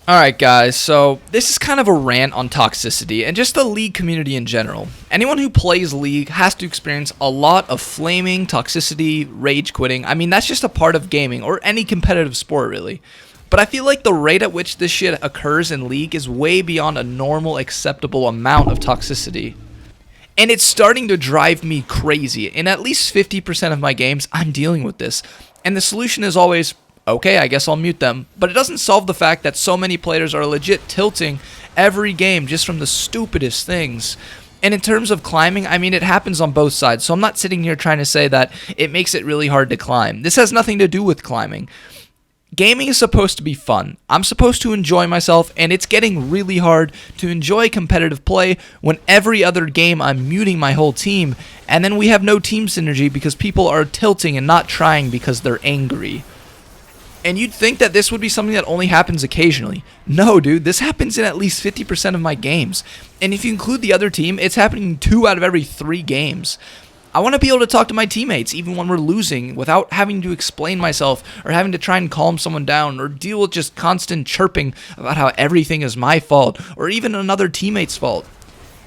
Alright guys, so this is kind of a rant on toxicity and just the League community in general. Anyone who plays League has to experience a lot of flaming, toxicity, rage quitting. I mean, that's just a part of gaming, or any competitive sport really. But I feel like the rate at which this shit occurs in League is way beyond a normal, acceptable amount of toxicity. And it's starting to drive me crazy. In at least 50% of my games, I'm dealing with this. And the solution is always, okay, I guess I'll mute them. But it doesn't solve the fact that so many players are legit tilting every game just from the stupidest things. And in terms of climbing, I mean, it happens on both sides. So I'm not sitting here trying to say that it makes it really hard to climb. This has nothing to do with climbing. Gaming is supposed to be fun. I'm supposed to enjoy myself, and it's getting really hard to enjoy competitive play when every other game I'm muting my whole team, and then we have no team synergy because people are tilting and not trying because they're angry. And you'd think that this would be something that only happens occasionally. No, dude, this happens in at least 50% of my games. And if you include the other team, it's happening in 2 out of every 3 games. I want to be able to talk to my teammates even when we're losing without having to explain myself or having to try and calm someone down or deal with just constant chirping about how everything is my fault or even another teammate's fault.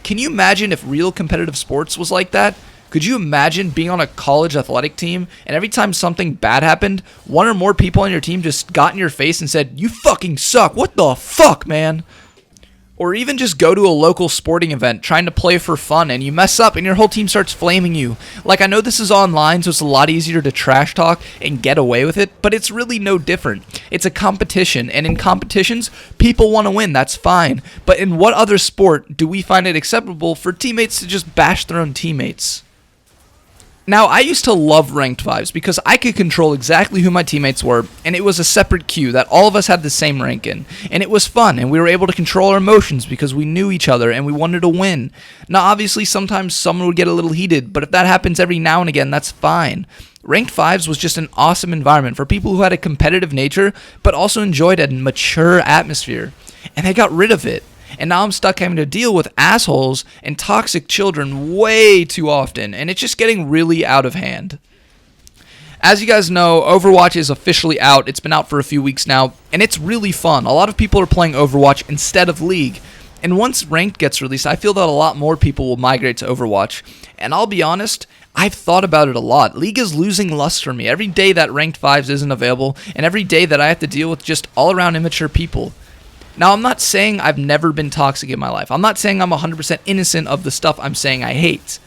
Can you imagine if real competitive sports was like that? Could you imagine being on a college athletic team and every time something bad happened, 1 or more people on your team just got in your face and said, "You fucking suck, what the fuck, man?" Or even just go to a local sporting event trying to play for fun and you mess up and your whole team starts flaming you. Like, I know this is online, so it's a lot easier to trash talk and get away with it, but it's really no different. It's a competition, and in competitions, people want to win, that's fine. But in what other sport do we find it acceptable for teammates to just bash their own teammates? Now, I used to love ranked 5s because I could control exactly who my teammates were, and it was a separate queue that all of us had the same rank in. And it was fun, and we were able to control our emotions because we knew each other and we wanted to win. Now, obviously, sometimes someone would get a little heated, but if that happens every now and again, that's fine. Ranked 5s was just an awesome environment for people who had a competitive nature, but also enjoyed a mature atmosphere. And they got rid of it. And now I'm stuck having to deal with assholes and toxic children way too often, and it's just getting really out of hand. As you guys know, Overwatch is officially out. It's been out for a few weeks now, and it's really fun. A lot of people are playing Overwatch instead of League. And once Ranked gets released, I feel that a lot more people will migrate to Overwatch. And I'll be honest, I've thought about it a lot. League is losing lust for me. Every day that Ranked 5s isn't available, and every day that I have to deal with just all-around immature people. Now, I'm not saying I've never been toxic in my life. I'm not saying I'm 100% innocent of the stuff I'm saying I hate.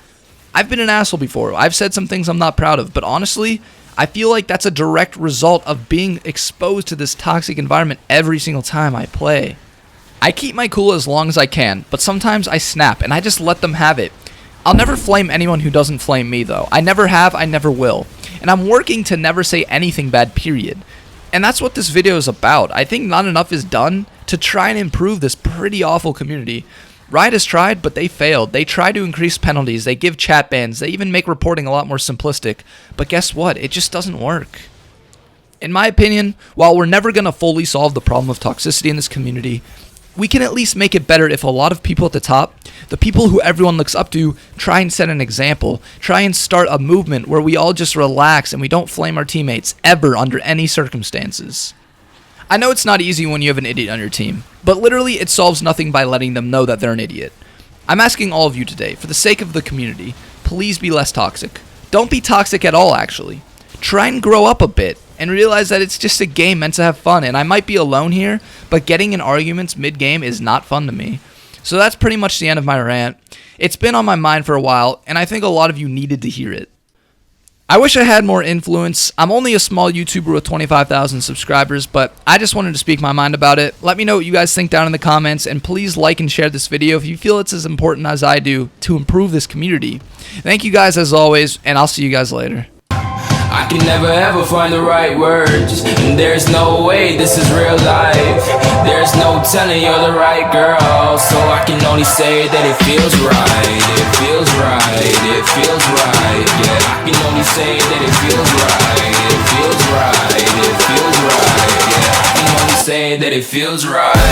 I've been an asshole before. I've said some things I'm not proud of. But honestly, I feel like that's a direct result of being exposed to this toxic environment every single time I play. I keep my cool as long as I can, but sometimes I snap and I just let them have it. I'll never flame anyone who doesn't flame me, though. I never have, I never will. And I'm working to never say anything bad, period. And that's what this video is about. I think not enough is done to try and improve this pretty awful community. Riot has tried, but they failed. They try to increase penalties, they give chat bans, they even make reporting a lot more simplistic. But guess what? It just doesn't work. In my opinion, while we're never going to fully solve the problem of toxicity in this community, we can at least make it better if a lot of people at the top, the people who everyone looks up to, try and set an example. Try and start a movement where we all just relax and we don't flame our teammates ever under any circumstances. I know it's not easy when you have an idiot on your team, but literally it solves nothing by letting them know that they're an idiot. I'm asking all of you today, for the sake of the community, please be less toxic. Don't be toxic at all, actually. Try and grow up a bit and realize that it's just a game meant to have fun, and I might be alone here, but getting in arguments mid-game is not fun to me. So that's pretty much the end of my rant. It's been on my mind for a while, and I think a lot of you needed to hear it. I wish I had more influence. I'm only a small YouTuber with 25,000 subscribers, but I just wanted to speak my mind about it. Let me know what you guys think down in the comments, and please like and share this video if you feel it's as important as I do to improve this community. Thank you guys as always, and I'll see you guys later. I can never ever find the right words, and there's no way this is real life. There's no telling you're the right girl, so I can only say that it feels right. It feels right, it feels right. Yeah, I can only say that it feels right. It feels right, it feels right. Yeah, I can only say that it feels right.